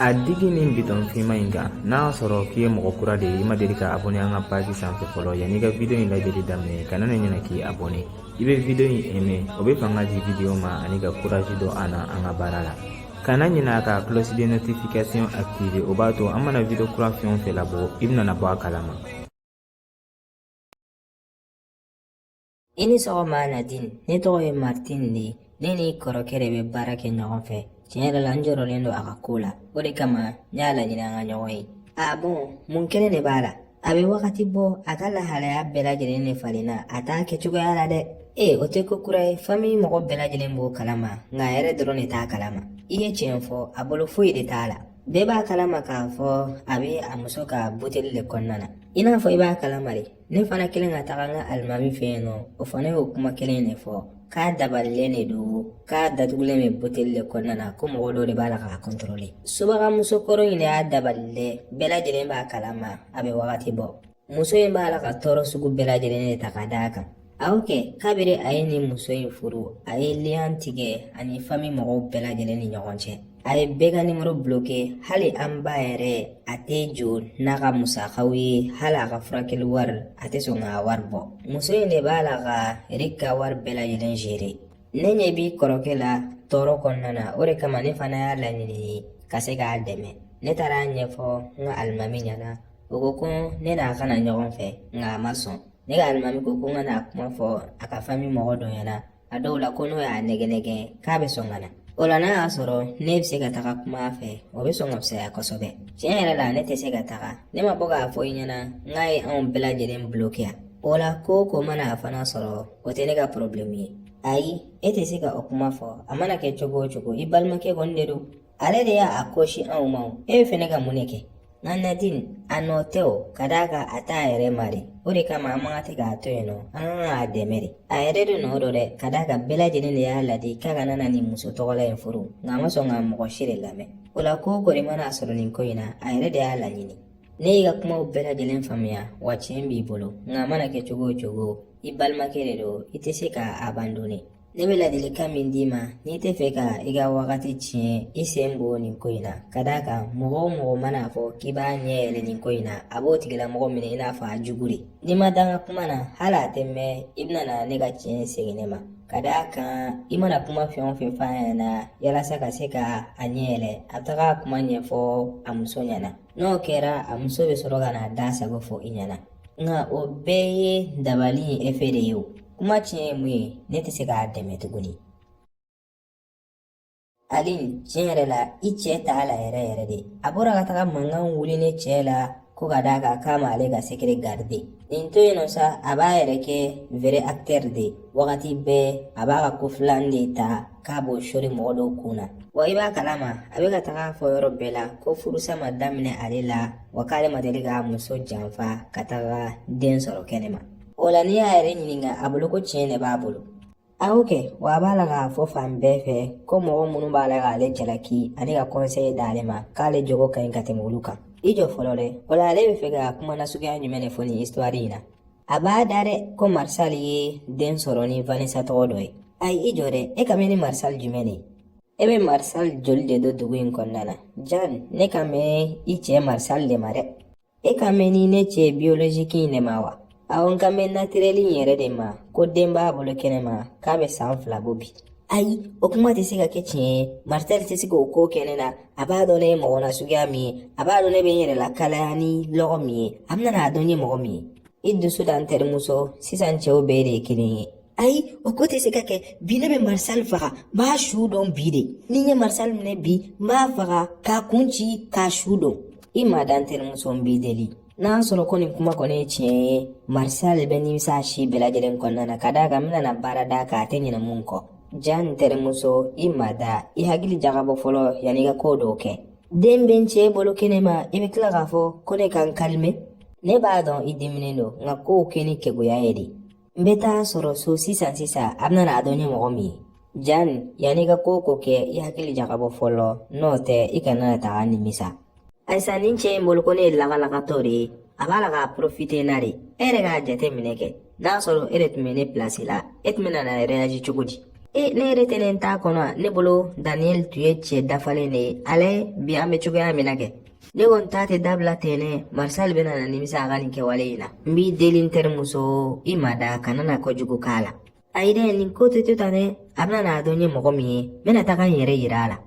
A digi nin biton fima in kan n'a sɔrɔ k'i ye mɔgɔ kura de ye i ma deli ka abonné an ka page sanfɛ fɔlɔ yanni ka video in lajɛli daminɛ kana na ɲinɛ k'i abonné i bɛ video in aimer o bɛ fanga di video ma ani ka courage don an na an ka baara la kana ɲinɛ ka cloche de notification activer o b'a to an mana video kura fɛn o fɛn labɔ i bɛna bɔ a kalama. I ni sɔgɔma Nadine, ne tɔgɔ ye Martin de. Ne ni kɔrɔkɛ de bɛ baara kɛ ɲɔgɔn fɛ. Tiɲɛ yɛrɛ la n jɔrɔlen don a ka ko la. O de kama n y'a laɲini an ka ɲɔgɔn ye. Mun kelen de b'a la? A bɛ wagati bɔ a ka lahalaya bɛɛ lajɛlen de falenna a t'a kɛ cogoya la dɛ. O tɛ ko kura ye, famille mɔgɔ bɛɛ lajɛlen b'o kalama nka a yɛrɛ dɔrɔn de t'a kalama. I ye tiɲɛ fɔ, a bolo foyi de t'a la. Bɛɛ b'a kalama k'a fɔ a bɛ a muso ka buteli de kɔnɔna na. I n'a fɔ i b'a kalama de. Ne fana kelen ka taga n ka alimami fɛ yen nɔ, o fana y'o kuma kelen de fɔ. K'a dabalilen de don, k'a datugulen bɛ buteli de kɔnɔna na ko mɔgɔ dɔ de b'a la k'a contrôler. Sobaga muso kɔrɔ in de y'a dabalilen, bɛɛ lajɛlen b'a kalama a bɛ wagati bɔ. Muso in b'a la ka tɔɔrɔ sugu bɛɛ lajɛlen de ta ka d'a kan. Kabiri a ye nin muso in furu, a ye lien tigɛ ani famille mɔgɔw bɛɛ lajɛlen ni ɲɔgɔn cɛ. A ye bɛɛ ka numéro bloqué, hali an ba yɛrɛ a tɛ jɔ n'a ka musakaw ye, hali a ka furakɛli wari a tɛ sɔn k'a wari bɔ. Muso in de b'a la ka Eric ka wari bɛɛ lajɛlen gérer. Ne ɲɛ b'i kɔrɔkɛ la tɔɔrɔ kɔnɔna na, o de kama ne fana y'a laɲini ka se k'a dɛmɛ. Ne taara ɲɛfɔ n ka alimami ɲɛna, o ko ko ne n'a kana ɲɔgɔn fɛ nka a ma sɔn. Ne ka alimami ko ko n ka n'a kuma fɔ a ka famille mɔgɔ dɔ ɲɛna, a dɔw la ko n'o y'a nɛgɛnɛgɛ k'a bɛ sɔn ka na. O la n'a y'a sɔrɔ ne bɛ se ka taga kuma a fɛ, o bɛ sɔn ka fisaya kosɛbɛ. Tiɲɛ yɛrɛ la ne tɛ se ka taga. Ne ma bɔ k'a fɔ i ɲɛna n k'a ye anw bɛɛ lajɛlen bloqué. O la ko mana a fana sɔrɔ, o tɛ ne ka problème ye. Ayi, e tɛ se ka o kuma fɔ. A mana kɛ cogo o cogo, i balimakɛ kɔni de don. Ale de y'a kɔsi anw ma, e bɛ fɛ ne ka mun de kɛ? Nka Nadine, a nɔ tɛ o, ka d'a kan a t'a yɛrɛ ma de. O de kama an man ka tɛ k'a to yen nɔ, an kan k'a dɛmɛ de. A yɛrɛ de nɔ don dɛ, ka d'a kan bɛɛ lajɛlen de y'a ladi k'a kana na nin muso tɔgɔla in furu, nka a ma sɔn ka mɔgɔ si de lamɛn. O la ko de mana sɔrɔ nin ko in na, a yɛrɛ de y'a laɲini. Ne y'i ka kumaw bɛɛ lajɛlen faamuya, wa tiɲɛ b'i bolo, nka a mana kɛ cogo o cogo, i balimakɛ de don, i tɛ se k'a abandonner. Ne bɛ ladilikan min d'i ma, n'i tɛ fɛ ka i ka wagati tiɲɛ, i sen bɔ nin ko in na. Ka d'a kan mɔgɔ o mɔgɔ mana fɔ k'i b'a ɲɛ yɛlɛ nin ko in na, a b'o tigilamɔgɔ minɛ i n'a fɔ a jugu de. N'i ma dan ka kuma na, hali a tɛ mɛn, i bɛna na ne ka tiɲɛ segin ne ma. Ka d'a kan i mana kuma fɛn o fɛn f'a ɲɛna yalasa ka se ka a ɲɛ yɛlɛ, a bɛ taga kuma ɲɛfɔ a muso ɲɛna. N'o kɛra, a muso bɛ sɔrɔ ka na da sago fɔ i ɲɛna. Nka o bɛɛ ye dabali in effet de ye o. Kuma tiɲɛ ye mun ye, ne tɛ se k'a dɛmɛ tuguni. Aline, tiɲɛ yɛrɛ la, i cɛ t'a la yɛrɛ yɛrɛ de. A bɔra ka taga mankan wuli ne cɛ la ko ka d'a kan k'a ma ale ka secret garder. Nin to yen nɔ sa, a b'a yɛrɛ kɛ vrai acteur de. Wagati bɛɛ a b'a ka ko filan de ta k'a b'o sɔri mɔgɔ dɔw kun na. Wa i b'a kalama, a bɛ ka taga fɔ yɔrɔ bɛɛ la ko furusa ma daminɛ ale la, wa k'ale ma deli k'a muso janfa ka taga den sɔrɔ kɛnɛma. O la n'i y'a yɛrɛ ɲininka a bolo ko tiɲɛ de b'a bolo. Wa a b'a la k'a fɔ fan bɛɛ fɛ ko mɔgɔ minnu b'a la k'ale jalaki ani ka conseil d'ale ma k'ale jogo ka ɲi ka tɛmɛ olu kan. I jɔ fɔlɔ dɛ. O la ale bɛ fɛ ka kuma nasuguya jumɛn de fɔ nin histoire in na? A b'a da dɛ ko Marsal ye den sɔrɔ ni Vanessa tɔgɔ dɔ ye. Ayi i jɔ dɛ, e ka mɛn ni Marsal jumɛn de? E bɛ Marsal joli de don dugu in kɔnɔna na? Jan, ne ka mɛn i cɛ Marsal de ma dɛ. E ka mɛn ni ne cɛ biologique in de ma wa? Awɔ n ka mɛn naturel in yɛrɛ de ma ko den b'a bolo kɛnɛma k'a bɛ san 2 bɔ bi. Ayi, o kuma tɛ se ka kɛ tiɲɛ ye. Marcel tɛ se k'o ko kɛ ne na. A b'a dɔn ne ye mɔgɔ nasuguya min ye. A b'a dɔn ne bɛ n yɛrɛ lakalaya ni lɔgɔ min ye. A bɛna n'a dɔn n ye mɔgɔ min ye. I dusu da n terimuso, sisan cɛw bɛɛ de ye kelen ye. Ayi, o ko tɛ se ka kɛ. Bi ne bɛ Marsal faga, n b'a su dɔn bi de. Ni n ye Marsal minɛ bi, n b'a faga k'a kun ci k'a su dɔn. I ma da n terimuso n b'i deli. N'a sɔrɔ ko nin kuma kɔni ye tiɲɛ ye, Marsal bɛ nimisa si bɛɛ lajɛlen kɔnɔna na ka d'a kan n bɛna baara d'a kan a tɛ ɲinɛ mun kɔ. Jan terimuso, i ma da, i hakili jagabɔ fɔlɔ yanni i ka ko dɔw kɛ. Den bɛ n cɛ bolo kɛnɛma, i bɛ tila k'a fɔ ko ne ka n calmer? Ne b'a dɔn i diminen don, nka kow kɛ ni kɛgoya ye de. N bɛ taa sɔrɔ so sisan a bɛna n'a dɔn n ye mɔgɔ min ye. Jan, yanni i ka ko kɛ, i hakili jagabɔ fɔlɔ, n'o tɛ i kana taga nimisa. Ayisa nin cɛ in bolo ko ne ye lagalakatɔ de ye, a b'a la k'a profiter na de. E yɛrɛ k'a jate minɛ kɛ, n'a sɔrɔ e de tun bɛ ne place la, e tun bɛ na réagir cogo di? ne yɛrɛ tɛ nin t'a kɔnɔ a ne bolo Daniel tun ye cɛ dafalen de ye ala ye bi an bɛ cogoya min na kɛ ne kɔni ta tɛ dabila ten ne Marsal bɛna na nimisa a ka nin kɛwale in na n b'i deli n terimuso i ma da kana na kojugu k'a la ayi dɛ nin ko tɛ to tan dɛ a bɛna n'a dɔn n ye mɔgɔ min ye n bɛna taga n yɛrɛ yira a la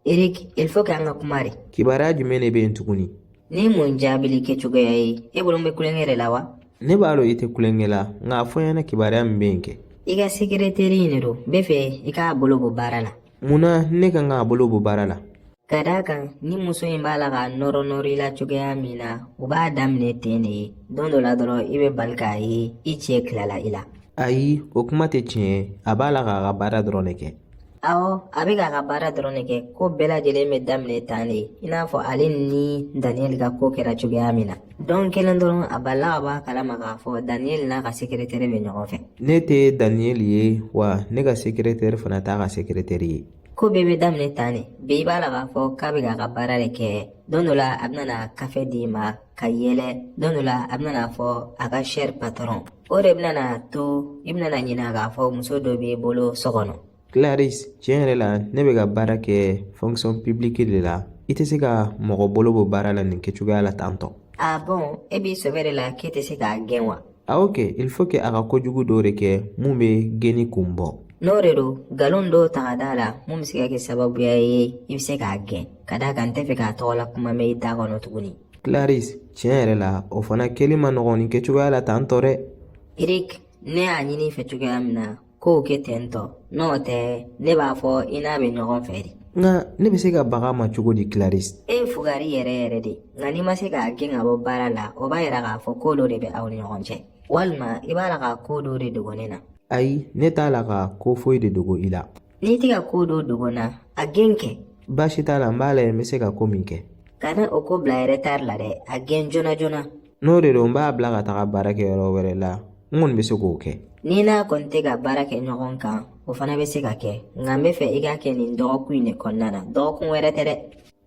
Eric il faut que an ka kuma de Kibaruya jumɛn de bɛ yen tuguni? ne mun jaabili kɛcogoya ye e bolo n bɛ kulonkɛ de la wa Ne b'a dɔn i tɛ kulonkɛ la nka fɔ n ɲɛna kibaruya min bɛ yen kɛ. i ka sekeretɛri in de don n bɛ fɛ i k'a bolo bɔ baara la Munna ne kan k'a bolo bɔ baara la? ka d'a kan ni muso in b'a la ka nɔrɔ i la cogoya min na u b'a daminɛ ten de ye don dɔ la dɔrɔn i bɛ bali k'a ye i cɛ tilala i la Ayi, o kuma tɛ tiɲɛ ye. A b'a la k'a ka baara dɔrɔn de kɛ. awɔ a bɛ k'a ka baara dɔrɔn de kɛ ko bɛɛ lajɛlen bɛ daminɛ tan de ye i n'a fɔ ale ni Daniel ka ko kɛra cogoya min na don kelen dɔrɔn a balila ka bɔ a kalama k'a fɔ Daniel n'a ka sekeretɛri bɛ ɲɔgɔn fɛ Ne tɛ Daniel ye wa ne ka sekeretɛri fana t'a ka sekeretɛri ye. ko bɛɛ bɛ daminɛ tan de bi i b'a la k'a fɔ k'a bɛ k'a ka baara de kɛ don dɔ la a bɛna na kafe d'i ma ka yɛlɛ don dɔ la a bɛna na fɔ a ka cher patron o de bɛna na to i bɛna na ɲinɛ k'a fɔ muso dɔ b'i bolo so kɔnɔ Clarisse, tiɲɛ yɛrɛ la ne bɛ ka baara kɛ fonction publique de la. I tɛ se ka mɔgɔ bolo bɔ baara la nin kɛcogoya la tantɔ. ah bon e b'i sɛbɛ de la k'e tɛ se k'a gɛn wa Ok, il faut que a ka kojugu dɔw de kɛ mun bɛ geni kun bɔ. n'o de don nkalon dɔw ta ka d'a la mun bɛ se ka kɛ sababuya ye i bɛ se k'a gɛn ka d'a kan n tɛ fɛ k'a tɔgɔ la kuma mɛn i da kɔnɔ tuguni Clarisse, tiɲɛ yɛrɛ la o fana kɛli ma nɔgɔn nin kɛcogoya la tantɔ dɛ. Eric ne y'a ɲini i fɛ cogoya min na k'o kɛ ten tɔ n'o tɛ ne b'a fɔ i n'a bɛ ɲɔgɔn fɛ de Nka ne bɛ se ka baga ma cogo di Clarisse? e ye fugari yɛrɛ yɛrɛ de nka n'i ma se k'a gɛn ka bɔ baara la o b'a yira k'a fɔ ko dɔ de bɛ aw ni ɲɔgɔn cɛ walima i b'a la ka ko dɔ de dogo ne na Ayi, ne t'a la ka ko foyi de dogo i la. n'i tɛ ka ko dɔ dogo n na a gɛn kɛ Baasi t'a la n b'a lajɛ n bɛ se ka ko min kɛ. kana o ko bila retard la dɛ a gɛn joona joona N'o de don n b'a bila ka taga baara kɛ yɔrɔ wɛrɛ la n kɔni bɛ se k'o kɛ. n'i n'a kɔni tɛ ka baara kɛ ɲɔgɔn kan o fana bɛ se ka kɛ nka n bɛ fɛ i k'a kɛ nin dɔgɔkun in de kɔnɔna na dɔgɔkun wɛrɛ tɛ dɛ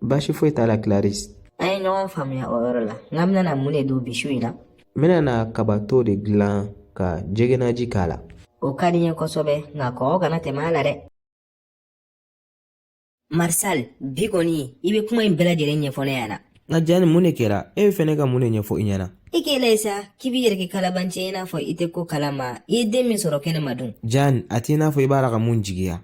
Baasi foyi t'a la Clarisse. an ye ɲɔgɔn faamuya o yɔrɔ la n ka bɛna mun de don bi su in na N bɛna na kabato de dilan ka jɛgɛnaji k'a la. o ka di n ye kosɛbɛ nka kɔgɔ kana tɛmɛ a la dɛ Marsal bi kɔni i bɛ kuma in bɛɛ lajɛlen ɲɛfɔ ne ɲɛna Nka Jani mun de kɛra? E bɛ fɛ ne ka mun de ɲɛfɔ i ɲɛna? i k'e layɛ sa k'i b'i yɛrɛ kɛ kalabancɛ i n'a fɔ i tɛ ko kalama i ye den min sɔrɔ kɛnɛma dun Jani, a t'i n'a fɔ i b'a la ka mun jigiya.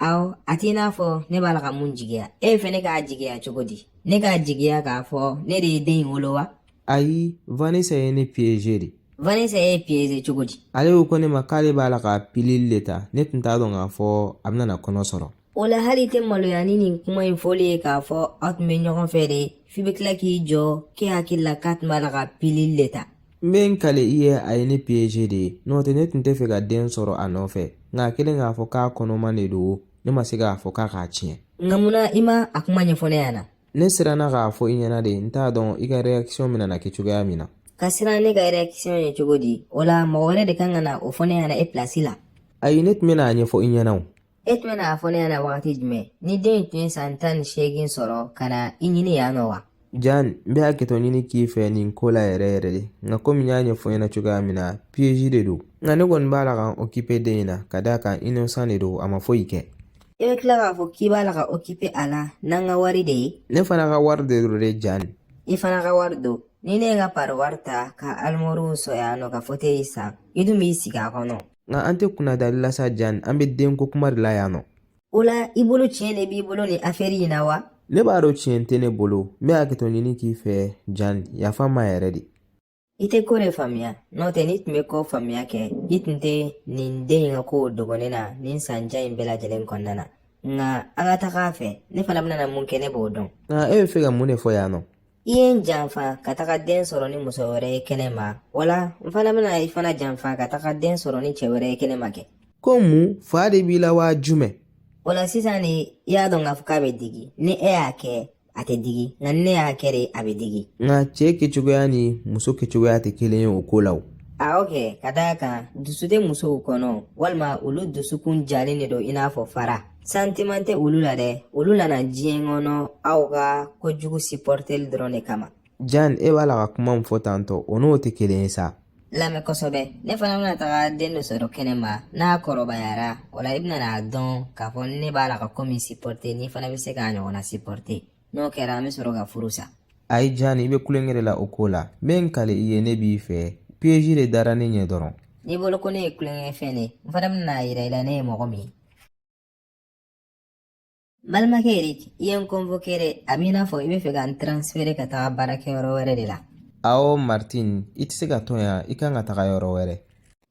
awɔ a t'i n'a fɔ ne b'a la ka mun jigiya e fɛ ne k'a jigiya cogo di ne k'a jigiya k'a fɔ ne de ye den in wolo wa Ayi, Vanessa ye ne piégé de. Vanessa ye piégé cogo di Ale ko ne ma k'ale b'a la ka pilili de ta. Ne tun t'a dɔn k'a fɔ a bɛna na kɔnɔ sɔrɔ. o la hali tɛ maloya ni nin kuma in fɔli ye k'a fɔ aw tun bɛ ɲɔgɔn fɛ de f'i bɛ tila k'i jɔ k'e hakili la k'a tun b'a la ka pilili de ta N bɛ n kale i ye a ye ne piégé de ye. N'o tɛ ne tun tɛ fɛ ka den sɔrɔ a nɔfɛ. Nka a kɛlen k'a fɔ k'a kɔnɔman de don, ne ma se k'a fɔ k'a k'a tiɲɛ. nka munna i ma a kuma ɲɛfɔ ne ɲɛna Ne siranna k'a fɔ i ɲɛna de, n t'a dɔn i ka réaction bɛna na kɛ cogoya min na. ka siran ne ka réaction ye cogo di o la mɔgɔ wɛrɛ de kan ka na o fɔ ne ɲɛna e pilasi la Ayi, ne tun bɛna a ɲɛfɔ i ɲɛna o. e tun bɛna a fɔ ne ɲɛna wagati jumɛn ni den in tun ye san 18 sɔrɔ ka na i ɲini yan nɔ wa Jan, n bɛ hakɛtɔ ɲini k'i fɛ nin ko la yɛrɛ yɛrɛ de. Nka komi n y'a ɲɛfɔ ɲɛna cogoya min na, piège de don. Nka ne kɔni b'a la ka occuper den in na, ka d'a kan innocent de don, a ma foyi kɛ. i bɛ tila k'a fɔ k'i b'a la ka occuper a la n'an ka wari de ye Ne fana ka wari de don de Jan. i fana ka wari don ni ne ye n ka pari wari ta ka almoriw sɔn yan nɔ ka fauteuil san i dun b'i sigi a kɔnɔ Nka an tɛ kunnadali la sa Jan, an bɛ denko kuma de la yan nɔ. o la i bolo tiɲɛ de b'i bolo ni affaire in na wa Ne b'a dɔn tiɲɛ tɛ ne bolo, n bɛ hakɛtɔ ɲini k'i fɛ Jan, yafa n ma yɛrɛ de. i tɛ ko de faamuya n'o tɛ n'i tun bɛ ko faamuya kɛ i tun tɛ nin den in ka kow dogo ne na nin sanjan in bɛɛ lajɛlen kɔnɔna na nka an ka taga a fɛ ne fana bɛna mun kɛ ne b'o dɔn Nka e bɛ fɛ ka mun de fɔ yan nɔ? i ye n janfa ka taga den sɔrɔ ni muso wɛrɛ ye kɛnɛma wala n fana bɛna i fana janfa ka taga den sɔrɔ ni cɛ wɛrɛ ye kɛnɛma kɛ Ko mun? Fa de b'i la wa jumɛn? o la sisan de i y'a dɔn k'a fɔ k'a bɛ digi ni e y'a kɛ a tɛ digi nka ni ne y'a kɛ de a bɛ digi Nka cɛ kɛcogoya ni muso kɛcogoya tɛ kelen ye o ko la o. a kɛ ka d'a kan dusu tɛ musow kɔnɔ walima olu dusukun jalen de don i n'a fɔ fara sentiment tɛ olu la dɛ olu nana diɲɛ kɔnɔ aw ka kojugu supporteli dɔrɔn de kama Jan, e b'a la ka kuma min fɔ tantɔ, o n'o tɛ kelen ye sa. Lamɛ kosɛbɛ ne fana bɛna taga den dɔ sɔrɔ kɛnɛma n'a kɔrɔbayara o la i bɛna n'a dɔn k'a fɔ ne b'a la ka ko min supporter n'i fana bɛ se k'a ɲɔgɔnna supporter n'o kɛra an bɛ sɔrɔ ka furu sa. Ayi Jani, i bɛ kulonkɛ de la o ko la. N bɛ n kale i ye ne b'i fɛ. Piège de dara ne ɲɛ dɔrɔn. N'i bolo ko ne ye kulonkɛ fɛn de n fana bɛna yira i la ne ye mɔgɔ min ye. Balimakɛ Eric i ye n convoqué dɛ a b'i n'a fɔ i bɛ fɛ ka n transférer ka taga baarakɛyɔrɔ wɛrɛ de la. Awɔ Martin, i tɛ se ka to yan, i kan ka taga yɔrɔ wɛrɛ.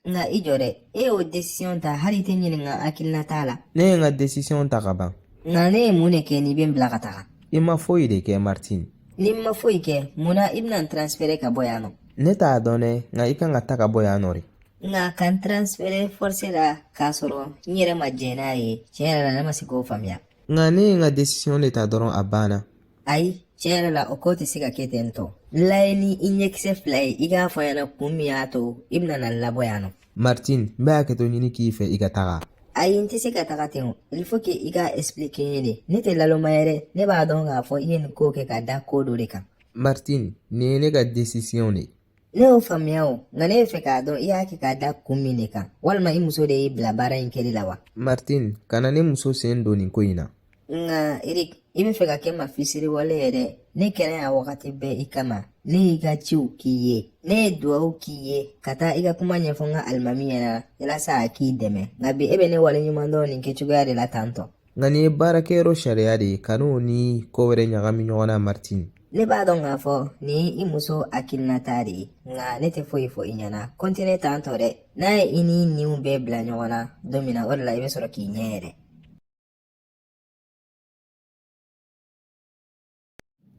Nka i jɔ dɛ e y'o décision ta hali i tɛ ɲininka hakilina t'a la. Ne ye n ka décision ta ka ban. Nka ne ye mun de kɛ n'i bɛ n bila ka taga. I ma foyi de kɛ Martin. Ni ma foyi kɛ munna i bɛna n transférer ka bɔ yan nɔ. Ne t'a dɔn dɛ, nka i kan ka ta ka bɔ yan nɔ de. Nka ka n transférer forcé la k'a sɔrɔ n yɛrɛ ma jɛn n'a ye tiɲɛ yɛrɛ la ne ma se k'o faamuya. Nka ne ye n ka décision de ta dɔrɔn a banna. Ayi tiɲɛ yɛrɛ la o ko tɛ se ka kɛ ten tɔ. Layɛ ni i ɲɛkisɛ 2 ye i k'a fɔ n ɲɛna kun min y'a to i bɛna na labɔ yan nɔ. Martin, n bɛ hakɛto ɲini k'i fɛ i ka taga. Ayi n tɛ se ka taga ten o il faut que i ka expliquer n ye de ne tɛ laloma yɛrɛ ne b'a dɔn k'a fɔ i ye nin ko kɛ ka da ko dɔ de kan. Martin, nin ye ne ka décision de. Ne y'o faamuya o nka ne bɛ fɛ k'a dɔn i y'a kɛ k'a da kun min de kan walima i muso de y'i bila baara in kɛli la wa. Martin, kana ne muso sen don nin ko in na. Nka Eric i bɛ fɛ ka kɛ ma fisiriwale ye dɛ ne kɛnɛya wagati bɛɛ i kama ne y'i ka ciw k'i ye ne ye duwawu k'i ye ka taa i ka kuma ɲɛfɔ n ka alimami ɲɛna walasa a k'i dɛmɛ nka bi e bɛ ne waleɲuman dɔn nin kɛcogoya de la tantɔ. Nka nin ye baarakɛyɔrɔ sariya de ye kan'o ni ko wɛrɛ ɲagami ɲɔgɔn na Martin. Ne b'a dɔn k'a fɔ nin i muso hakilinata de ye nka ne tɛ foyi fɔ i ɲɛna continue tantɔ dɛ n'a ye i ni niw bɛɛ bila ɲɔgɔn na don min na o de la i bɛ sɔrɔ k'i ɲɛ yɛrɛ.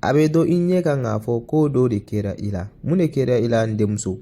A bɛ dɔn i ɲɛ kan k'a fɔ ko dɔ de kɛra i la. Mun de kɛra i la n denmuso?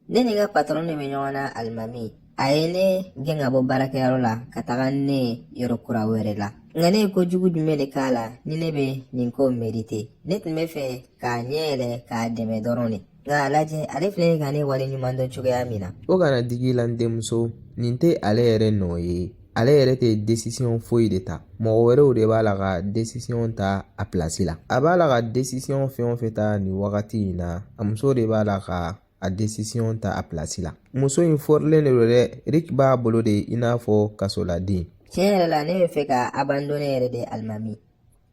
Ne ni n ka patron de bɛ ɲɔgɔn na alimami a ye ne gɛn ka bɔ baarakɛyɔrɔ la ka taga ne yɔrɔ kura wɛrɛ la nka ne ye kojugu jumɛn de k'a la ni ne bɛ nin ko mérité ne tun bɛ fɛ k'a ɲɛ yɛlɛ k'a dɛmɛ dɔrɔn de nka a lajɛ ale filɛ ka ne waleɲuman dɔn cogoya min na. O kana digi la n denmuso, nin tɛ ale yɛrɛ nɔ ye. Ale yɛrɛ tɛ décision foyi de ta. Mɔgɔ wɛrɛw de b'a la ka décision ta a place la. A b'a la ka décision fɛn o fɛn ta nin wagati in na, a muso de b'a la ka a décision ta a place la. Muso in fɔrilen de don dɛ, Rick b'a bolo de i n'a fɔ kasoladen. Tiɲɛ yɛrɛ la ne bɛ fɛ ka abandonner yɛrɛ de alimami.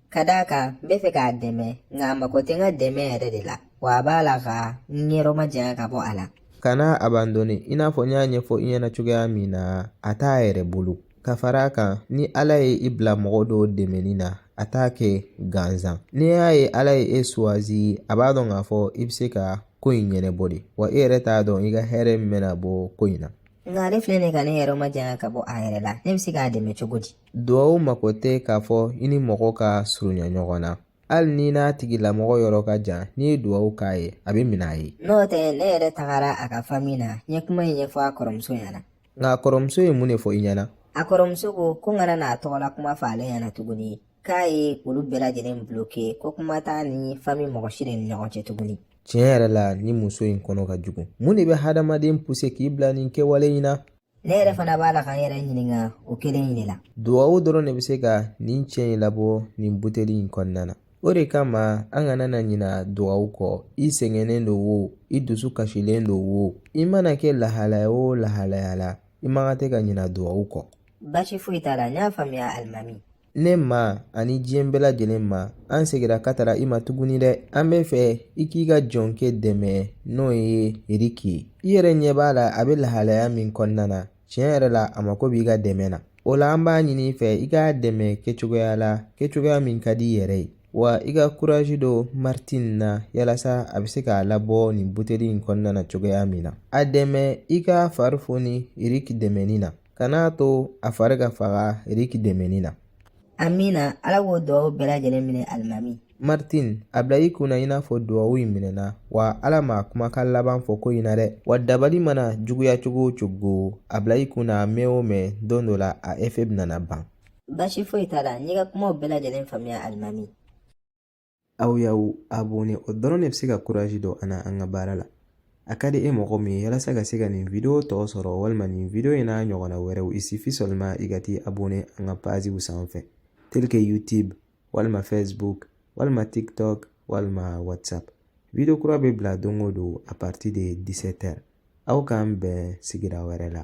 Ka d'a kan n bɛ fɛ k'a dɛmɛ nka a mako tɛ n ka dɛmɛ yɛrɛ de la wa a b'a la ka n yɔrɔma janya ka bɔ a la. Kana abandonner i n'a fɔ n y'a ɲɛfɔ i ɲɛna cogoya min na, a t'a yɛrɛ bolo. Ka far'a kan ni Ala ye i bila mɔgɔ dɔw dɛmɛni na a t'a kɛ gansan. N'i y'a ye Ala ye e choisi a b'a dɔn k'a fɔ i bɛ se ka ko in ɲɛnabɔ de wa e yɛrɛ t'a dɔn i ka hɛrɛ min bɛna bɔ ko in na. Nka ale filɛ nin ka ne yɛrɛ ma janya ka bɔ a yɛrɛ la ne bɛ se k'a dɛmɛ cogo di. Duwawu mako tɛ k'a fɔ i ni mɔgɔ ka surunya ɲɔgɔn na. Hali ni n'a tigilamɔgɔ yɔrɔ ka jan n'i ye duwawu k'a ye a bɛ minɛ a ye. N'o tɛ ne yɛrɛ tagara a ka famille na n ye kuma in ɲɛfɔ a kɔrɔmuso ɲɛna. Nka kɔrɔmuso ye mun de fɔ i ɲɛna? A kɔrɔmuso ko n kana n'a tɔgɔla kuma fɔ ale ɲɛna tuguni k'a ye olu bɛɛ lajɛlen bloqué ko kuma t'a ni famille mɔgɔ si de ni ɲɔgɔn cɛ tuguni. Tiɲɛ yɛrɛ la ni muso in kɔnɔ ka jugu. Mun de bɛ hadamaden pousser k'i bila nin kɛwale in na? Ne yɛrɛ fana b'a la ka n yɛrɛ ɲininka o kelen in de la. Duwawu dɔrɔn de bɛ se ka nin cɛ in labɔ nin buteli in kɔnɔna na. O de kama an kana na ɲina duwawu kɔ. I sɛgɛnnen don o, i dusu kasilen don o, i mana kɛ lahalaya o lahalaya la, i man kan tɛ ka ɲina duwawu kɔ. Basi foyi t'a la n y'a faamuya alimami. Ne ma ani diɲɛ bɛɛ lajɛlen ma an segira ka taara i ma tuguni dɛ. An bɛ fɛ i k'i ka jɔnkɛ dɛmɛ n'o ye Eric ye. I yɛrɛ ɲɛ b'a la a bɛ lahalaya min kɔnɔna na tiɲɛ yɛrɛ la a mako b'i ka dɛmɛ na. O la an b'a ɲini i fɛ i k'a dɛmɛ kɛcogoya la kɛcogoya min ka di i yɛrɛ ye. Wa i ka courage don Martin na yalasa a bɛ se k'a labɔ nin buteli in kɔnɔna na cogoya min na. A dɛmɛ i ka fari foni Eric dɛmɛni na. Kan'a to a fari ka faga Eric dɛmɛni na. Amina ala k'o duwawu bɛɛ lajɛlen minɛ alimami. Martin, a bila i kunna i n'a fɔ duwawu in minɛna wa Ala ma kumakan laban fɔ ko in na dɛ. Wa dabali mana juguya cogo o cogo a bila i kunna mɛn o mɛn don dɔ la a effet bɛna ban. Basi foyi t'a la n y'i ka kumaw bɛɛ lajɛlen faamuya alimami. Aw y'aw abonné o dɔrɔn de bɛ se ka courage don an ka baara la. A ka di e mɔgɔ min ye yalasa ka se ka nin video tɔ sɔrɔ walima nin video in n'a ɲɔgɔnna wɛrɛw il suffit seulement i ka t'i abonné an ka page sanfɛ tel que YouTube walima Facebook walima TikTok walima WhatsApp. Video kura bɛ bila don o don à partir de 17h. aw k'an bɛn sigira wɛrɛ la.